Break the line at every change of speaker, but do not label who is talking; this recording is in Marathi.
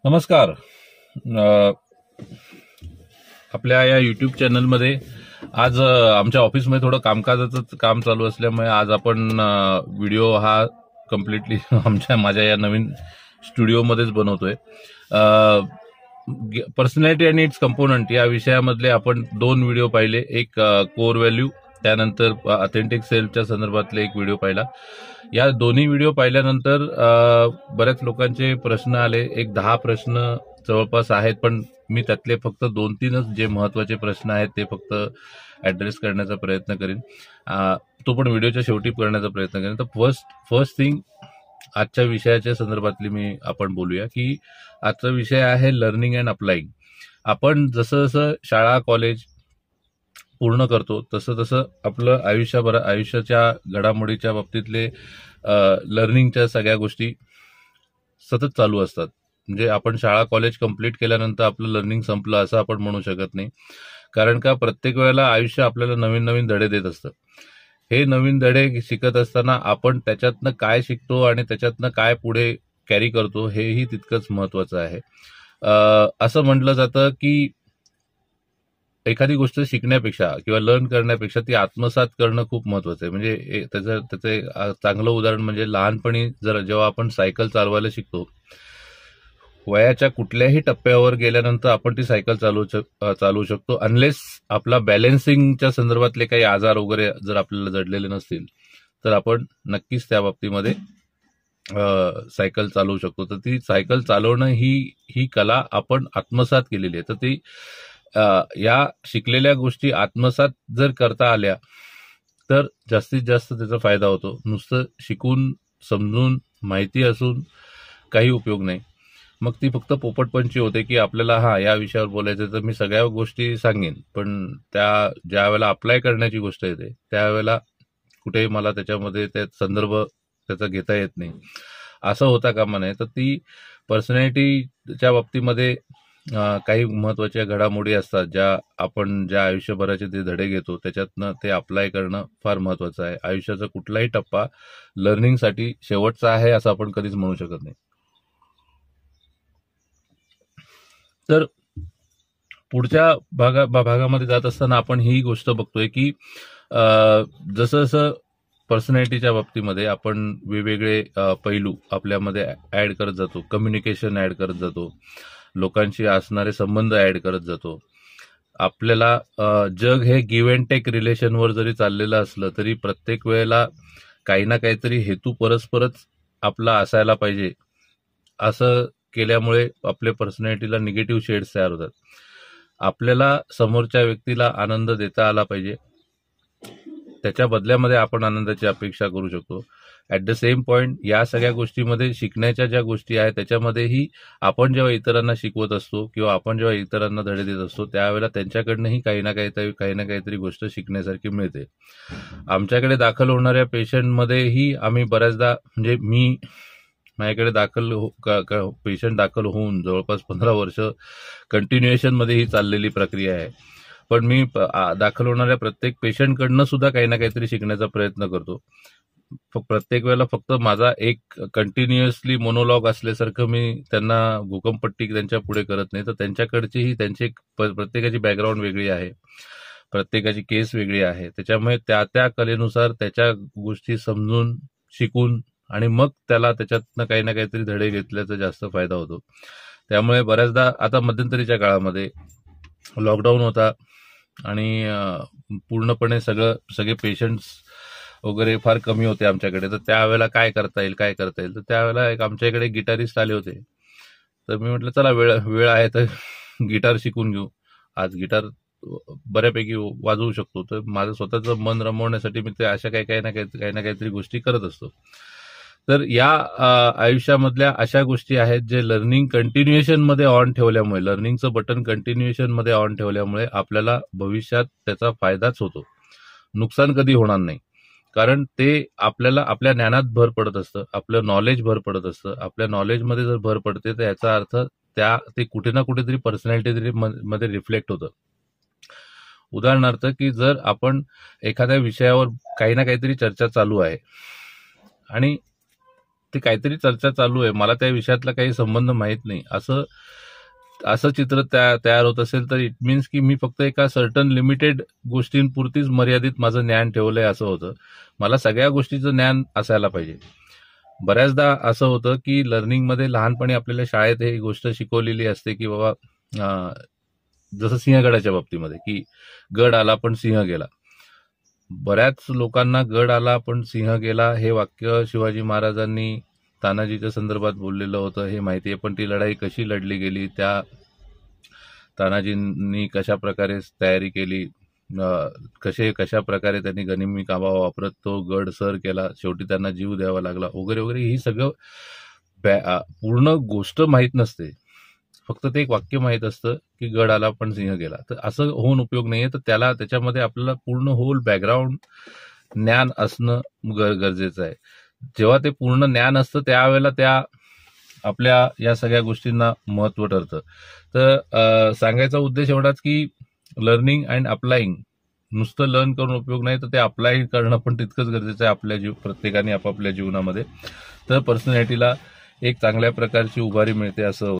नमस्कार. आपल्या या यूट्यूब चॅनलमध्ये आज आमच्या ऑफिसमध्ये थोडं कामकाजाचं काम चालू असल्यामुळे आज आपण व्हिडिओ हा कम्प्लिटली माझ्या या नवीन स्टुडिओमध्येच बनवतोय. पर्सनॅलिटी आणि इट्स कंपोनंट या विषयामधले आपण 2 व्हिडिओ पाहिले. एक कोर व्हॅल्यू, त्यानंतर ऑथेंटिक सेल्फच्या संदर्भातले एक व्हिडिओ पाहिला. या दोन्ही व्हिडिओ पाहिल्यानंतर बऱ्याच लोकांचे प्रश्न आले. एक 10 प्रश्न जवळपास आहेत, पण मी त्यातले फक्त 2-3च जे महत्वाचे प्रश्न आहेत ते फक्त ऍड्रेस करण्याचा प्रयत्न करेन. तो पण व्हिडिओच्या शेवटी करण्याचा प्रयत्न करेन. तर फर्स्ट थिंग आजच्या विषयाच्या संदर्भातली आपण बोलूया की आजचा विषय आहे लर्निंग अँड अप्लाइंग. आपण जसं जसं शाळा कॉलेज पूर्ण करतो तसं तसं आपलं आयुष्याच्या घडामोडीच्या बाबतीतले लर्निंगच्या सगळ्या गोष्टी सतत चालू असतात. म्हणजे आपण शाळा कॉलेज कंप्लीट केल्यानंतर आपलं लर्निंग संपलं असं आपण म्हणू शकत नाही. कारण का प्रत्येक वेळेला आयुष्य आपल्याला नवीन नवीन धडे देत असतं. हे नवीन धडे शिकत असताना आपण त्याच्यातनं काय शिकतो आणि त्याच्यातनं काय पुढे कॅरी करतो हेही तितकंच महत्वाचं आहे. असं म्हटलं जातं की एखादी गोष्ट शिकण्यापेक्षा किंवा लर्न करण्यापेक्षा ती आत्मसात करणं खूप महत्वाचं आहे. म्हणजे त्याचं चांगलं उदाहरण म्हणजे लहानपणी जेव्हा आपण सायकल चालवायला शिकतो, वयाच्या कुठल्याही टप्प्यावर गेल्यानंतर आपण ती सायकल चालवू शकतो, अनलेस आपला बॅलन्सिंगच्या संदर्भातले काही आजार वगैरे जर आपल्याला जडलेले नसतील तर आपण नक्कीच त्या बाबतीमध्ये सायकल चालवू शकतो. तर ती सायकल चालवणं ही कला आपण आत्मसात केलेली आहे. तर ती या शिकलेल्या गोष्टी आत्मसात जर करता आल्या तर जास्तीत जास्त त्याचा फायदा होतो. नुसतं शिकून समजून माहिती असून काही उपयोग नाही. मग ती फक्त पोपटपंची होते की आपल्याला या विषयावर बोलायचं तर मी सगळ्या गोष्टी सांगेन, पण ज्या वेळेला अप्लाय करण्याची गोष्ट येते त्यावेळेला कुठेही मला त्याच्यामध्ये संदर्भ त्याचा घेता येत नाही. असं होता कामा नये. तर ती पर्सनॅलिटीच्या बाबतीमध्ये काही महत्वाच्या घडामोडी असतात ज्या आयुष्यभराचे ते धडे घेतो त्याच्यातनं ते अप्लाय करणं फार महत्वाचं आहे. आयुष्याचा कुठलाही टप्पा लर्निंगसाठी शेवटचा आहे असं आपण कधीच म्हणू शकत नाही. तर पुढच्या भागामध्ये जात असताना आपण ही गोष्ट बघतोय की जसं जसं पर्सनॅलिटीच्या बाबतीमध्ये आपण वेगवेगळे पैलू आपल्यामध्ये ऍड करत जातो. कम्युनिकेशन ऍड करत जातो, लोकांशी असणारे संबंध ऍड करत जातो. आपल्याला जग हे गिव्ह अँड टेक रिलेशनवर जरी चाललेलं असलं तरी प्रत्येक वेळेला काही ना काहीतरी हेतू परस्परच आपला असायला पाहिजे. असं केल्यामुळे आपल्या पर्सनॅलिटीला निगेटिव्ह शेड्स तयार होतात. आपल्याला समोरच्या व्यक्तीला आनंद देता आला पाहिजे, त्याच्या बदल्यामध्ये आपण आनंदाची अपेक्षा करू शकतो. ऍट द सेम पॉइंट या सगळ्या गोष्टीमध्ये शिकण्याच्या ज्या गोष्टी आहेत त्याच्यामध्येही आपण जेव्हा इतरांना शिकवत असतो किंवा आपण जेव्हा इतरांना धडे देत असतो त्यावेळेला त्यांच्याकडनंही काही ना काहीतरी गोष्ट शिकण्यासारखी मिळते. आमच्याकडे दाखल होणाऱ्या पेशंटमध्येही आम्ही बऱ्याचदा म्हणजे माझ्याकडे पेशंट दाखल होऊन जवळपास 15 वर्ष कंटिन्युएशन मध्ये ही चाललेली प्रक्रिया आहे. पण मी दाखल होणाऱ्या प्रत्येक पेशंटकडनं सुद्धा काही ना काहीतरी शिकण्याचा प्रयत्न करतो. प्रत्येक वेळेला फक्त माझा एक कंटिन्युअसली मोनोलॉग असल्यासारखं मी त्यांना भूकंपट्टी त्यांच्या पुढे करत नाही. तर त्यांच्याकडचीही प्रत्येकाची बॅकग्राऊंड वेगळी आहे, प्रत्येकाची केस वेगळी आहे. त्याच्यामुळे त्या कलेनुसार त्याच्या गोष्टी समजून शिकून आणि मग त्याला त्याच्यातनं काही ना काहीतरी धडे घेतल्याचा जास्त फायदा होतो. त्यामुळे बऱ्याचदा आता मध्यंतरीच्या काळामध्ये लॉकडाऊन होता आणि पूर्णपणे सगळे पेशंट्स वगैरे फार कमी होते आमच्याकडे. तर त्यावेळेला काय करता येईल तर त्यावेळेला आमच्या इकडे गिटारिस्ट आले होते. तर मी म्हटलं चला वेळ आहे तर गिटार शिकून घेऊ. आज गिटार बऱ्यापैकी वाजवू शकतो. तर माझं स्वतःचं मन रमवण्यासाठी मी ते अशा काही ना काहीतरी गोष्टी करत असतो. तर या आयुष्यामधल्या अशा गोष्टी आहेत जे लर्निंग कंटिन्युएशन मध्ये ऑन ठेवल्यामुळे, लर्निंगचं बटन कंटिन्युएशन मध्ये ऑन ठेवल्यामुळे आपल्याला भविष्यात त्याचा फायदाच होतो, नुकसान कधी होणार नाही. कारण ते आपल्याला आपल्या ज्ञानात भर पडत असतं, आपलं नॉलेज भर पडत असतं. आपल्या नॉलेजमध्ये जर भर पडते तर याचा अर्थ ते कुठे ना कुठेतरी पर्सनॅलिटी मध्ये रिफ्लेक्ट होतं. उदाहरणार्थ की जर आपण एखाद्या विषयावर काही ना काहीतरी चर्चा चालू आहे आणि ते काहीतरी चर्चा चालू आहे, मला त्या विषयातला काही संबंध माहीत नाही, असं चित्र तयार होत असेल तर इट मीन्स की मी फक्त एका सर्टन लिमिटेड गोष्टींपुरतीच मर्यादित माझं ज्ञान ठेवलंय असं होतं. मला सगळ्या गोष्टीचं ज्ञान असायला पाहिजे. बऱ्याचदा असं होतं की लर्निंगमध्ये लहानपणी आपल्याला शाळेत ही गोष्ट शिकवलेली असते की बाबा जसं सिंहगडाच्या बाबतीमध्ये की गड आला पण सिंह गेला. बऱ्याच लोकांना गड आला पण सिंह गेला हे वाक्य शिवाजी महाराजांनी तानाजीच्या संदर्भात बोललेलं होतं हे माहिती आहे, पण ती लढाई कशी लढली गेली, त्या तानाजींनी कशा प्रकारे तयारी केली, कशा प्रकारे त्यांनी गनिमी काबा वापरत तो गड सर केला, शेवटी त्यांना जीव द्यावा लागला वगैरे वगैरे, ही सगळं पूर्ण गोष्ट माहीत नसते. फक्त ते एक वाक्य माहीत असतं की गड आला पण सिंह गेला. तर असं होऊन उपयोग नाहीये. तर त्याच्यामध्ये आपल्याला पूर्ण होल बॅकग्राऊंड ज्ञान असणं गरजेचं आहे. जेव्हा ते पूर्ण ज्ञान असतं त्यावेळेला त्या आपल्या या सगळ्या गोष्टींना महत्व ठरतं. तर सांगायचा उद्देश एवढाच की लर्निंग अँड अप्लाइंग, नुसतं लर्न करून उपयोग नाही, तर ते अप्लाय करणं पण तितकंच गरजेचं आहे आपल्या प्रत्येकाने आपापल्या जीवनामध्ये. तर पर्सनॅलिटीला एक चांगल्या प्रकारची उभारी मिळते असं